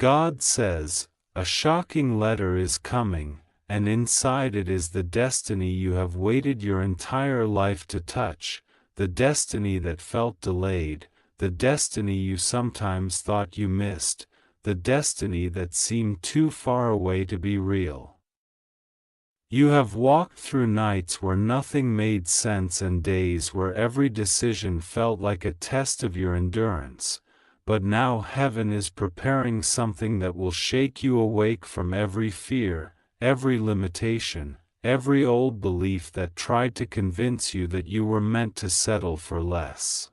God says, a shocking letter is coming, and inside it is the destiny you have waited your entire life to touch, the destiny that felt delayed, the destiny you sometimes thought you missed, the destiny that seemed too far away to be real. You have walked through nights where nothing made sense and days where every decision felt like a test of your endurance, but now heaven is preparing something that will shake you awake from every fear, every limitation, every old belief that tried to convince you that you were meant to settle for less.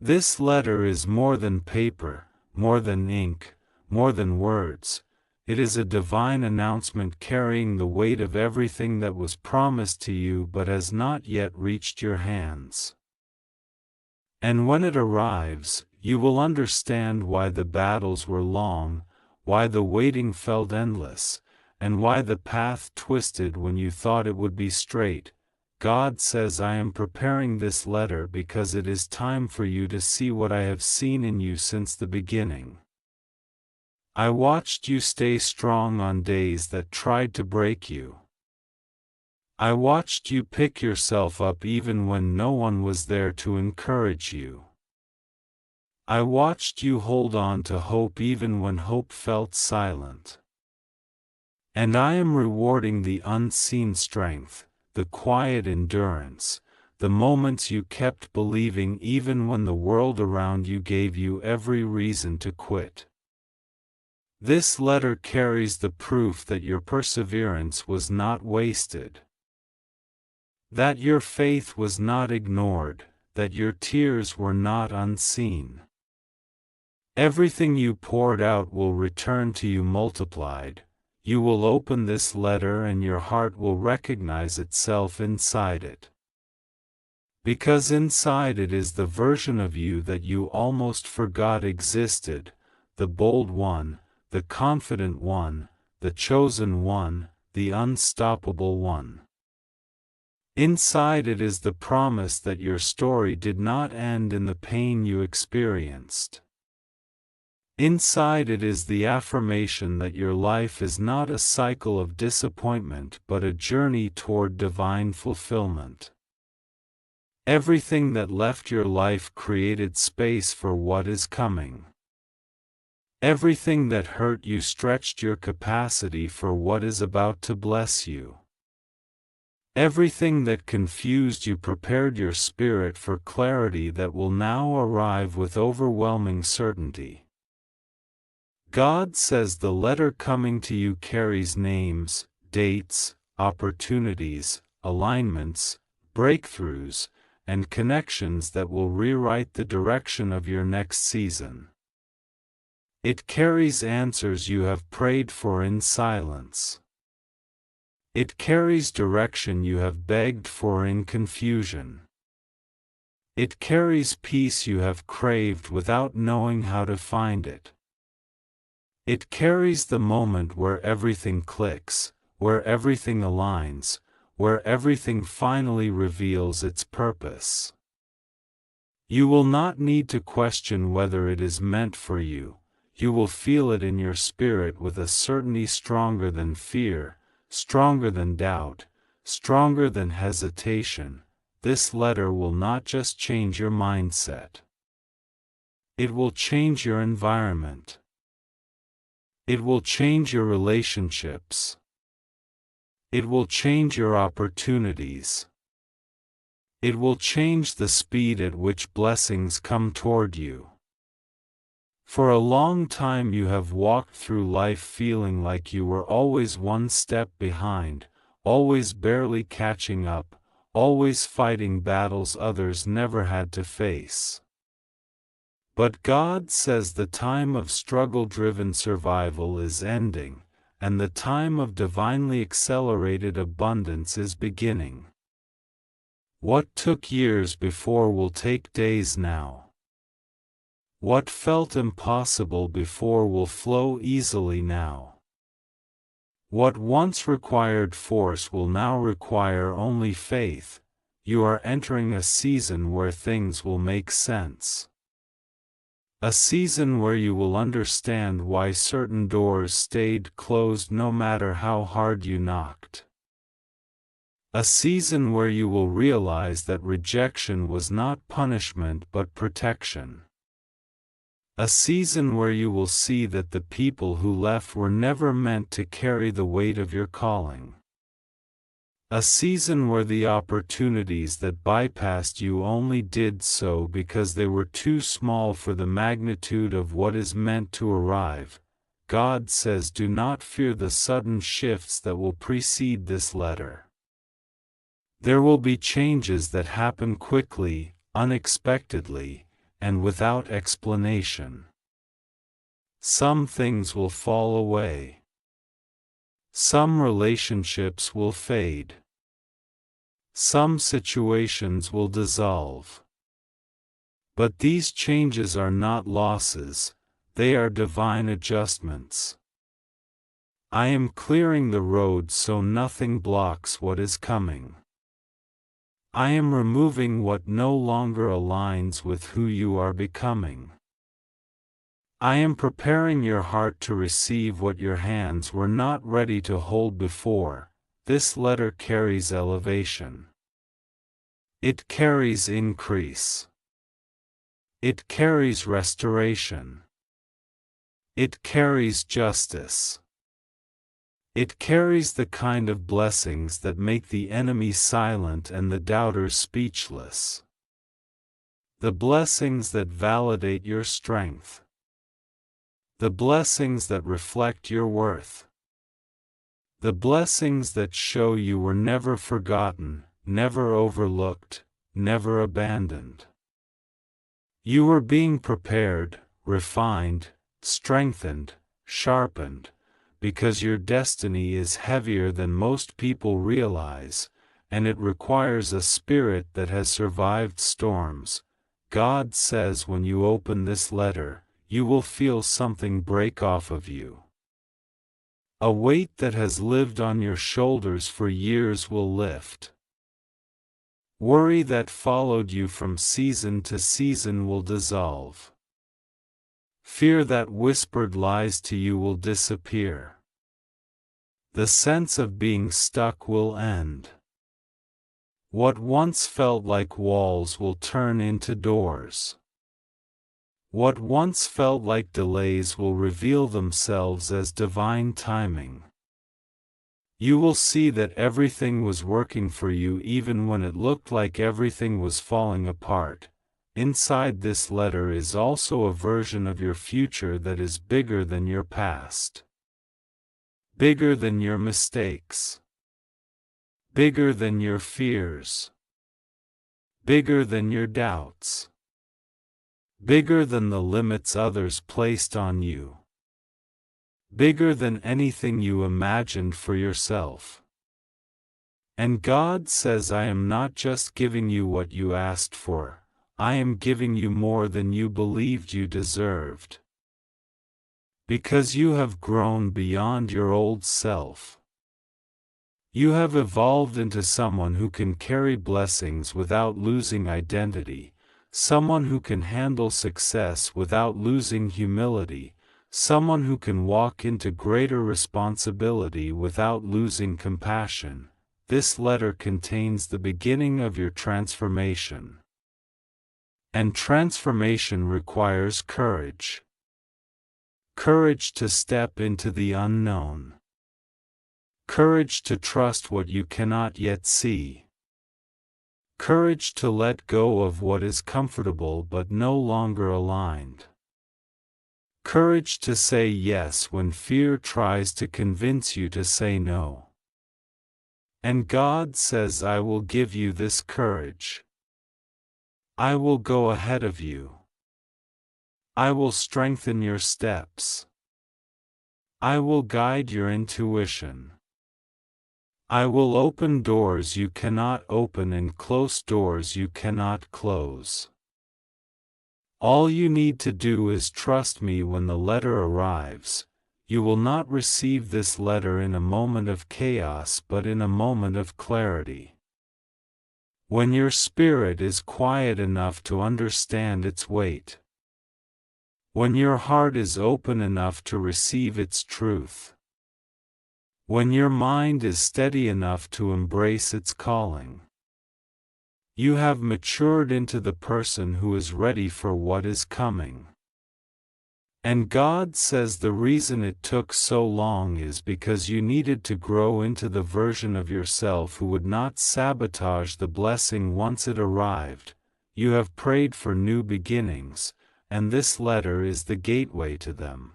This letter is more than paper, more than ink, more than words. It is a divine announcement carrying the weight of everything that was promised to you but has not yet reached your hands. And when it arrives, you will understand why the battles were long, why the waiting felt endless, and why the path twisted when you thought it would be straight. God says, I am preparing this letter because it is time for you to see what I have seen in you since the beginning. I watched you stay strong on days that tried to break you. I watched you pick yourself up even when no one was there to encourage you. I watched you hold on to hope even when hope felt silent. And I am rewarding the unseen strength, the quiet endurance, the moments you kept believing even when the world around you gave you every reason to quit. This letter carries the proof that your perseverance was not wasted, that your faith was not ignored, that your tears were not unseen. Everything you poured out will return to you multiplied. You will open this letter and your heart will recognize itself inside it. Because inside it is the version of you that you almost forgot existed, the bold one, the confident one, the chosen one, the unstoppable one. Inside it is the promise that your story did not end in the pain you experienced. Inside it is the affirmation that your life is not a cycle of disappointment but a journey toward divine fulfillment. Everything that left your life created space for what is coming. Everything that hurt you stretched your capacity for what is about to bless you. Everything that confused you prepared your spirit for clarity that will now arrive with overwhelming certainty. God says the letter coming to you carries names, dates, opportunities, alignments, breakthroughs, and connections that will rewrite the direction of your next season. It carries answers you have prayed for in silence. It carries direction you have begged for in confusion. It carries peace you have craved without knowing how to find it. It carries the moment where everything clicks, where everything aligns, where everything finally reveals its purpose. You will not need to question whether it is meant for you. You will feel it in your spirit with a certainty stronger than fear, stronger than doubt, stronger than hesitation. This letter will not just change your mindset. It will change your environment. It will change your relationships. It will change your opportunities. It will change the speed at which blessings come toward you. For a long time you have walked through life feeling like you were always one step behind, always barely catching up, always fighting battles others never had to face. But God says the time of struggle-driven survival is ending, and the time of divinely accelerated abundance is beginning. What took years before will take days now. What felt impossible before will flow easily now. What once required force will now require only faith. You are entering a season where things will make sense. A season where you will understand why certain doors stayed closed no matter how hard you knocked. A season where you will realize that rejection was not punishment but protection. A season where you will see that the people who left were never meant to carry the weight of your calling. A season where the opportunities that bypassed you only did so because they were too small for the magnitude of what is meant to arrive. God says, do not fear the sudden shifts that will precede this letter. There will be changes that happen quickly, unexpectedly, and without explanation. Some things will fall away. Some relationships will fade. Some situations will dissolve. But these changes are not losses, they are divine adjustments. I am clearing the road so nothing blocks what is coming. I am removing what no longer aligns with who you are becoming. I am preparing your heart to receive what your hands were not ready to hold before. This letter carries elevation. It carries increase. It carries restoration. It carries justice. It carries the kind of blessings that make the enemy silent and the doubters speechless. The blessings that validate your strength. The blessings that reflect your worth. The blessings that show you were never forgotten, never overlooked, never abandoned. You were being prepared, refined, strengthened, sharpened, because your destiny is heavier than most people realize, and it requires a spirit that has survived storms. God says when you open this letter, you will feel something break off of you. A weight that has lived on your shoulders for years will lift. Worry that followed you from season to season will dissolve. Fear that whispered lies to you will disappear. The sense of being stuck will end. What once felt like walls will turn into doors. What once felt like delays will reveal themselves as divine timing. You will see that everything was working for you even when it looked like everything was falling apart. Inside this letter is also a version of your future that is bigger than your past. Bigger than your mistakes. Bigger than your fears. Bigger than your doubts. Bigger than the limits others placed on you. Bigger than anything you imagined for yourself. And God says, I am not just giving you what you asked for, I am giving you more than you believed you deserved. Because you have grown beyond your old self. You have evolved into someone who can carry blessings without losing identity, someone who can handle success without losing humility, someone who can walk into greater responsibility without losing compassion. This letter contains the beginning of your transformation. And transformation requires courage. Courage to step into the unknown. Courage to trust what you cannot yet see. Courage to let go of what is comfortable but no longer aligned. Courage to say yes when fear tries to convince you to say no. And God says, I will give you this courage. I will go ahead of you. I will strengthen your steps. I will guide your intuition. I will open doors you cannot open and close doors you cannot close. All you need to do is trust me when the letter arrives. You will not receive this letter in a moment of chaos but in a moment of clarity. When your spirit is quiet enough to understand its weight. When your heart is open enough to receive its truth. When your mind is steady enough to embrace its calling. You have matured into the person who is ready for what is coming. And God says the reason it took so long is because you needed to grow into the version of yourself who would not sabotage the blessing once it arrived. You have prayed for new beginnings, and this letter is the gateway to them.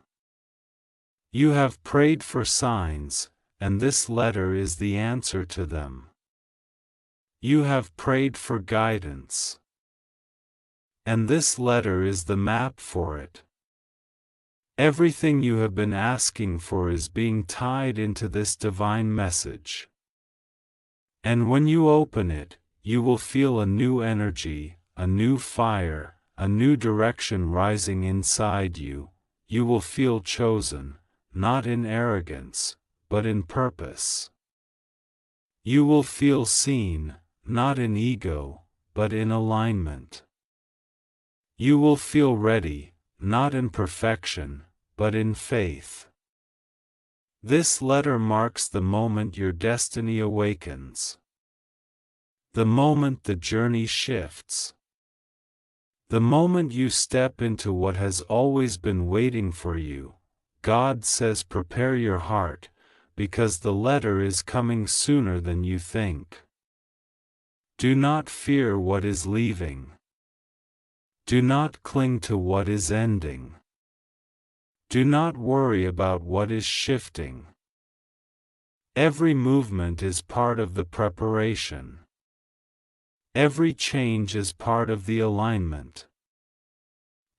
You have prayed for signs, and this letter is the answer to them. You have prayed for guidance, and this letter is the map for it. Everything you have been asking for is being tied into this divine message. And when you open it, you will feel a new energy, a new fire, a new direction rising inside you. You will feel chosen, not in arrogance, but in purpose. You will feel seen, not in ego, but in alignment. You will feel ready, not in perfection, but in faith. This letter marks the moment your destiny awakens. The moment the journey shifts. The moment you step into what has always been waiting for you. God says prepare your heart, because the letter is coming sooner than you think. Do not fear what is leaving. Do not cling to what is ending. Do not worry about what is shifting. Every movement is part of the preparation. Every change is part of the alignment.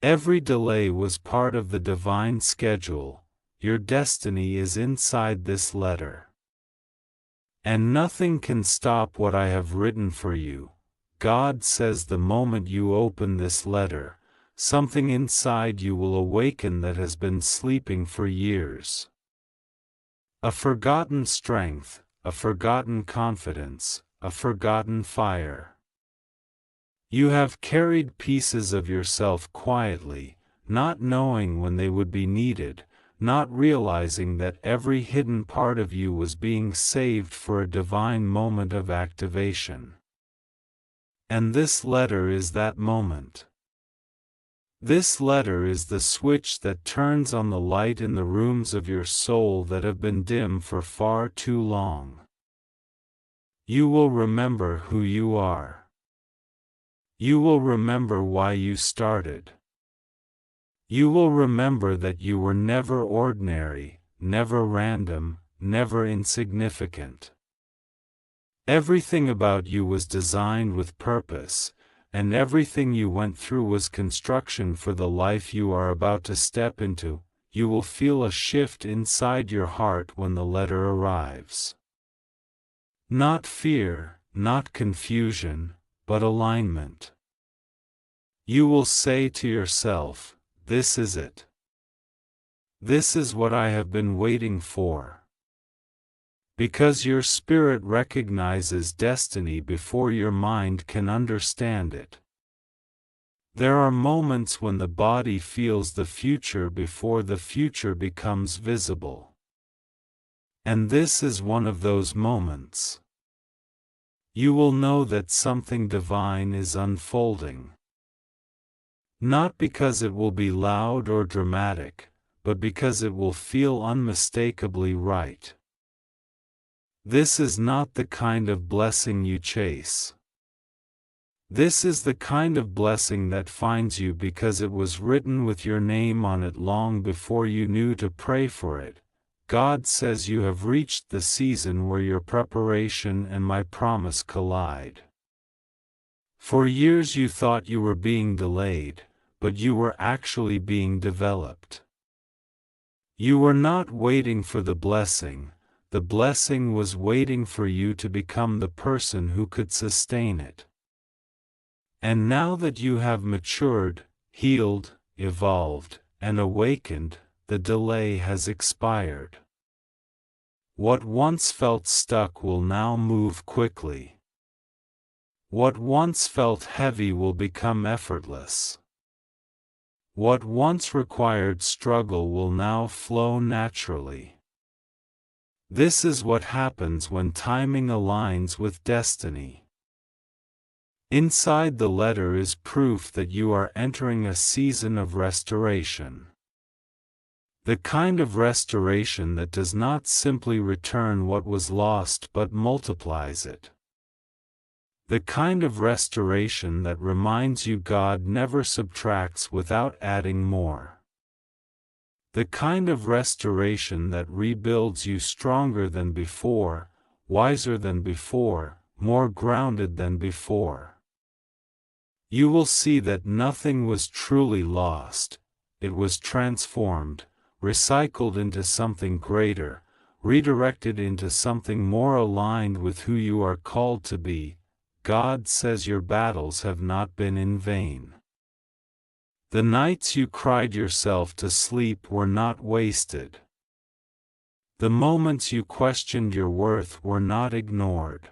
Every delay was part of the divine schedule. Your destiny is inside this letter. And nothing can stop what I have written for you. God says the moment you open this letter, something inside you will awaken that has been sleeping for years. A forgotten strength, a forgotten confidence, a forgotten fire. You have carried pieces of yourself quietly, not knowing when they would be needed, not realizing that every hidden part of you was being saved for a divine moment of activation. And this letter is that moment. This letter is the switch that turns on the light in the rooms of your soul that have been dim for far too long. You will remember who you are. You will remember why you started. You will remember that you were never ordinary, never random, never insignificant. Everything about you was designed with purpose, and everything you went through was construction for the life you are about to step into. You will feel a shift inside your heart when the letter arrives. Not fear, not confusion, but alignment. You will say to yourself, "This is it. This is what I have been waiting for." Because your spirit recognizes destiny before your mind can understand it. There are moments when the body feels the future before the future becomes visible. And this is one of those moments. You will know that something divine is unfolding. Not because it will be loud or dramatic, but because it will feel unmistakably right. This is not the kind of blessing you chase. This is the kind of blessing that finds you because it was written with your name on it long before you knew to pray for it. God says you have reached the season where your preparation and my promise collide. For years you thought you were being delayed, but you were actually being developed. You were not waiting for the blessing was waiting for you to become the person who could sustain it. And now that you have matured, healed, evolved, and awakened, the delay has expired. What once felt stuck will now move quickly. What once felt heavy will become effortless. What once required struggle will now flow naturally. This is what happens when timing aligns with destiny. Inside the letter is proof that you are entering a season of restoration. The kind of restoration that does not simply return what was lost but multiplies it. The kind of restoration that reminds you God never subtracts without adding more. The kind of restoration that rebuilds you stronger than before, wiser than before, more grounded than before. You will see that nothing was truly lost. It was transformed, recycled into something greater, redirected into something more aligned with who you are called to be. God says your battles have not been in vain. The nights you cried yourself to sleep were not wasted. The moments you questioned your worth were not ignored.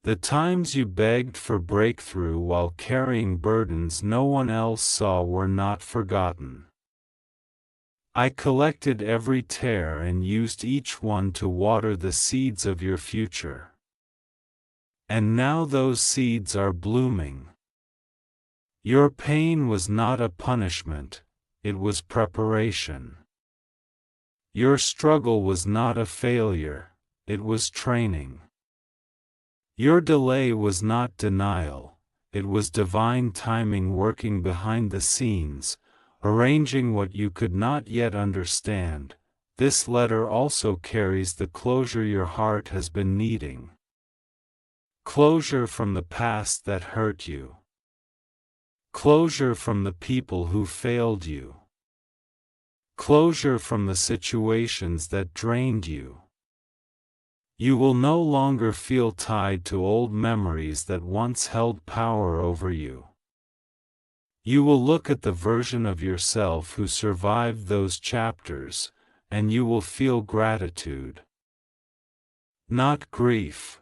The times you begged for breakthrough while carrying burdens no one else saw were not forgotten. I collected every tear and used each one to water the seeds of your future. And now those seeds are blooming. Your pain was not a punishment, it was preparation. Your struggle was not a failure, it was training. Your delay was not denial, it was divine timing working behind the scenes, arranging what you could not yet understand. This letter also carries the closure your heart has been needing. Closure from the past that hurt you. Closure from the people who failed you. Closure from the situations that drained you. You will no longer feel tied to old memories that once held power over you. You will look at the version of yourself who survived those chapters, and you will feel gratitude. Not grief.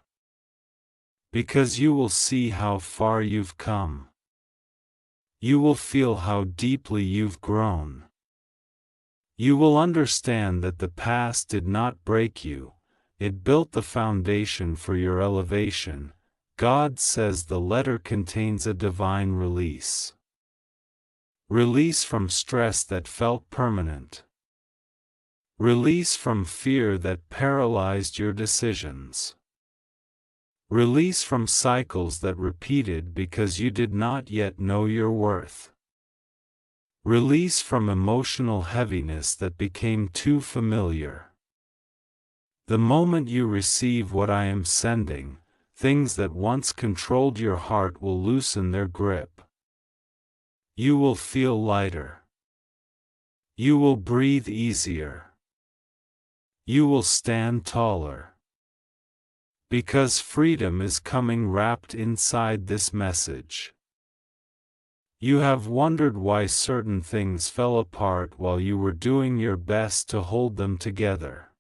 Because you will see how far you've come. You will feel how deeply you've grown. You will understand that the past did not break you, it built the foundation for your elevation. God says the letter contains a divine release. Release from stress that felt permanent. Release from fear that paralyzed your decisions. Release from cycles that repeated because you did not yet know your worth. Release from emotional heaviness that became too familiar. The moment you receive what I am sending, things that once controlled your heart will loosen their grip. You will feel lighter. You will breathe easier. You will stand taller. Because freedom is coming wrapped inside this message. You have wondered why certain things fell apart while you were doing your best to hold them together.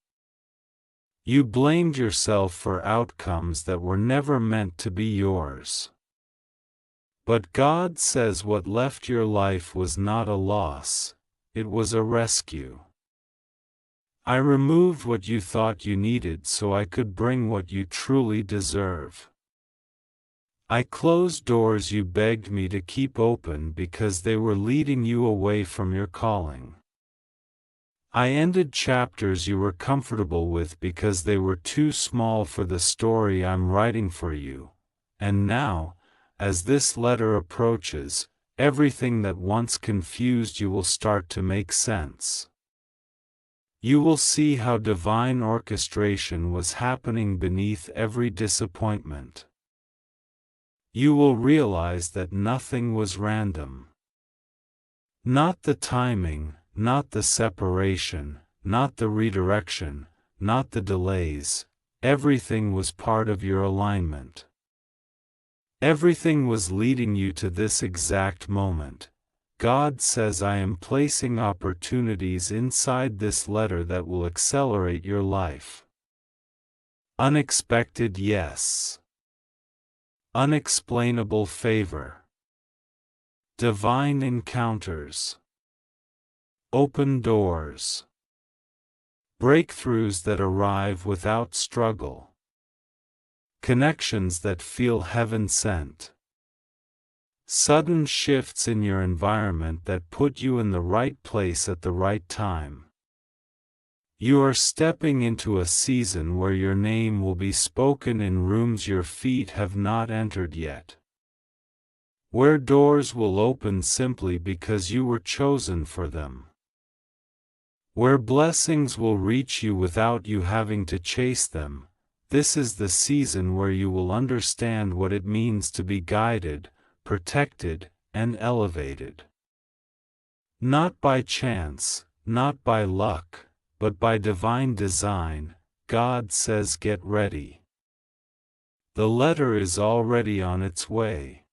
You blamed yourself for outcomes that were never meant to be yours. But God says what left your life was not a loss, it was a rescue. I removed what you thought you needed so I could bring what you truly deserve. I closed doors you begged me to keep open because they were leading you away from your calling. I ended chapters you were comfortable with because they were too small for the story I'm writing for you. And now, as this letter approaches, everything that once confused you will start to make sense. You will see how divine orchestration was happening beneath every disappointment. You will realize that nothing was random. Not the timing, not the separation, not the redirection, not the delays, everything was part of your alignment. Everything was leading you to this exact moment. God says I am placing opportunities inside this letter that will accelerate your life. Unexpected yes. Unexplainable favor. divine encounters, open doors, breakthroughs that arrive without struggle, connections that feel heaven-sent, sudden shifts in your environment that put you in the right place at the right time. You are stepping into a season where your name will be spoken in rooms your feet have not entered yet, where doors will open simply because you were chosen for them, where blessings will reach you without you having to chase them. This is the season where you will understand what it means to be guided, protected, and elevated. Not by chance, not by luck, but by divine design. God says, get ready. The letter is already on its way.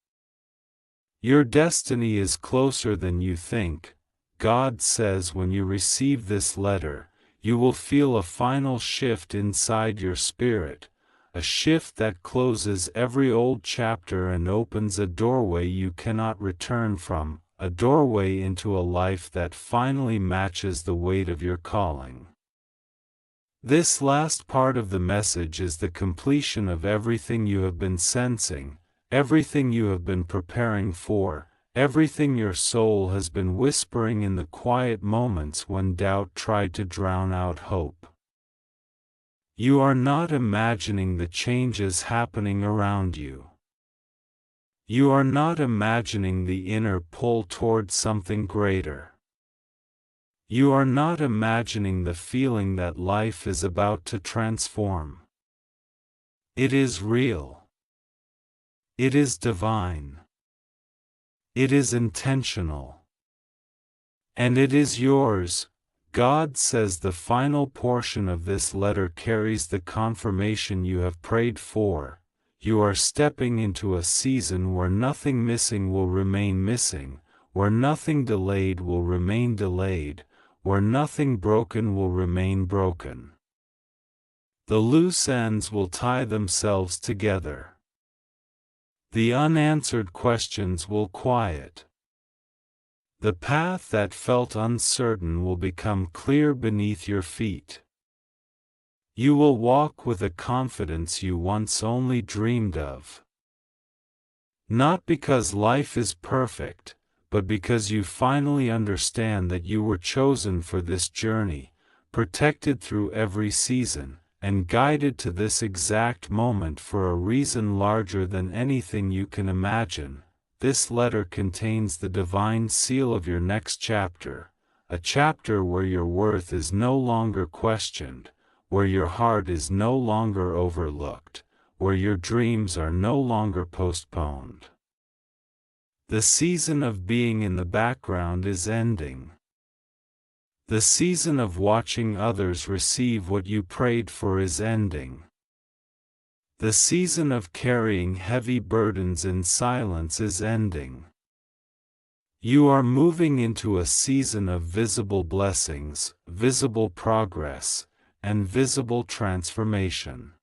Your destiny is closer than you think. God says when you receive this letter, you will feel a final shift inside your spirit, a shift that closes every old chapter and opens a doorway you cannot return from, a doorway into a life that finally matches the weight of your calling. This last part of the message is the completion of everything you have been sensing, everything you have been preparing for, everything your soul has been whispering in the quiet moments when doubt tried to drown out hope. You are not imagining the changes happening around you. You are not imagining the inner pull toward something greater. You are not imagining the feeling that life is about to transform. It is real. It is divine. It is intentional. And it is yours. God says the final portion of this letter carries the confirmation you have prayed for. You are stepping into a season where nothing missing will remain missing, where nothing delayed will remain delayed, where nothing broken will remain broken. The loose ends will tie themselves together. The unanswered questions will quiet. The path that felt uncertain will become clear beneath your feet. You will walk with a confidence you once only dreamed of. Not because life is perfect, but because you finally understand that you were chosen for this journey, protected through every season, and guided to this exact moment for a reason larger than anything you can imagine. This letter contains the divine seal of your next chapter, a chapter where your worth is no longer questioned, where your heart is no longer overlooked, where your dreams are no longer postponed. The season of being in the background is ending. The season of watching others receive what you prayed for is ending. The season of carrying heavy burdens in silence is ending. You are moving into a season of visible blessings, visible progress, and visible transformation.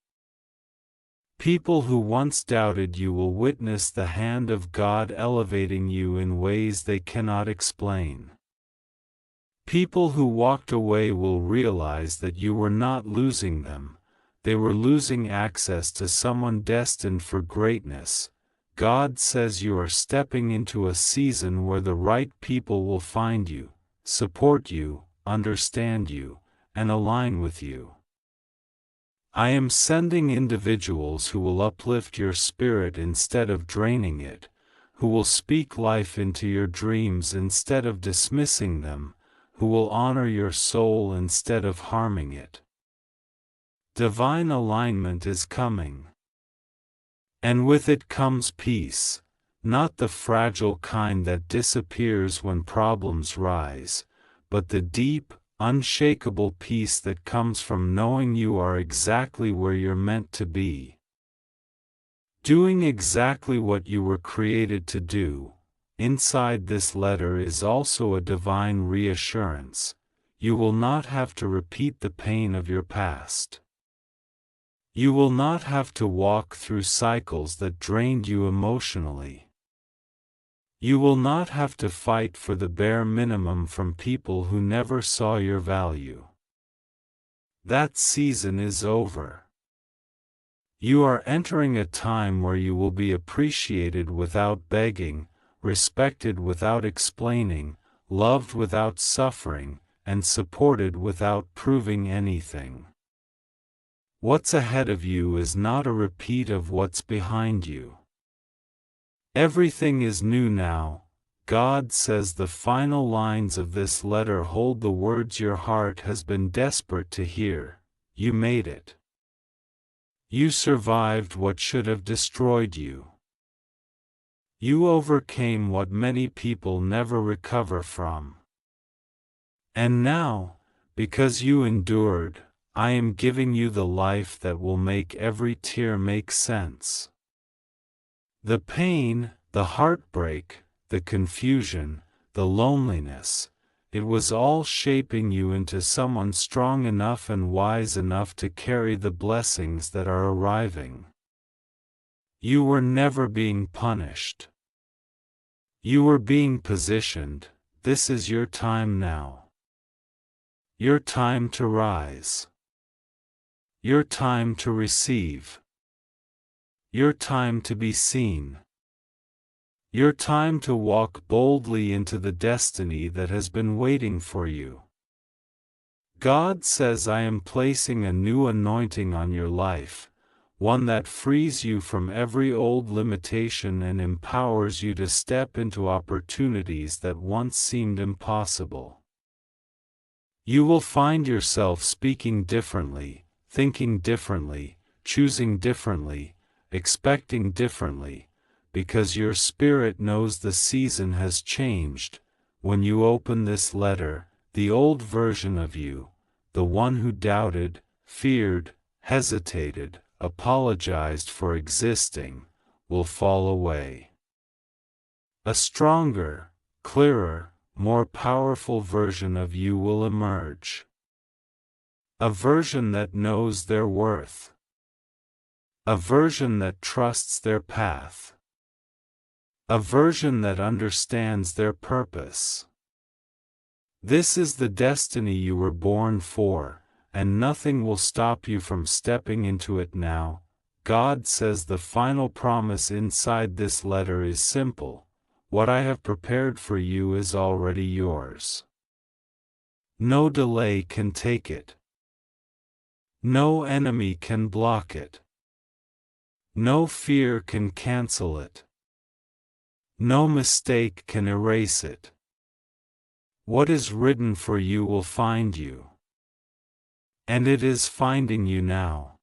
People who once doubted you will witness the hand of God elevating you in ways they cannot explain. People who walked away will realize that you were not losing them, they were losing access to someone destined for greatness. God says you are stepping into a season where the right people will find you, support you, understand you, and align with you. I am sending individuals who will uplift your spirit instead of draining it, who will speak life into your dreams instead of dismissing them, who will honor your soul instead of harming it. Divine alignment is coming. And with it comes peace, not the fragile kind that disappears when problems rise, but the deep, unshakable peace that comes from knowing you are exactly where you're meant to be. Doing exactly what you were created to do. Inside this letter is also a divine reassurance. You will not have to repeat the pain of your past. You will not have to walk through cycles that drained you emotionally. You will not have to fight for the bare minimum from people who never saw your value. That season is over. You are entering a time where you will be appreciated without begging, respected without explaining, loved without suffering, and supported without proving anything. What's ahead of you is not a repeat of what's behind you. Everything is new now. God says the final lines of this letter hold the words your heart has been desperate to hear. You made it. You survived what should have destroyed you. You overcame what many people never recover from. And now, because you endured, I am giving you the life that will make every tear make sense. The pain, the heartbreak, the confusion, the loneliness, it was all shaping you into someone strong enough and wise enough to carry the blessings that are arriving. You were never being punished. You were being positioned. This is your time now. Your time to rise. Your time to receive. Your time to be seen. Your time to walk boldly into the destiny that has been waiting for you. God says I am placing a new anointing on your life, one that frees you from every old limitation and empowers you to step into opportunities that once seemed impossible. You will find yourself speaking differently, thinking differently, choosing differently, expecting differently, because your spirit knows the season has changed. When you open this letter, the old version of you, the one who doubted, feared, hesitated, apologized for existing, will fall away. A stronger, clearer, more powerful version of you will emerge. A version that knows their worth. A version that trusts their path. A version that understands their purpose. This is the destiny you were born for, and nothing will stop you from stepping into it now. God says the final promise inside this letter is simple. What I have prepared for you is already yours. No delay can take it. No enemy can block it. No fear can cancel it. No mistake can erase it. What is written for you will find you. And it is finding you now.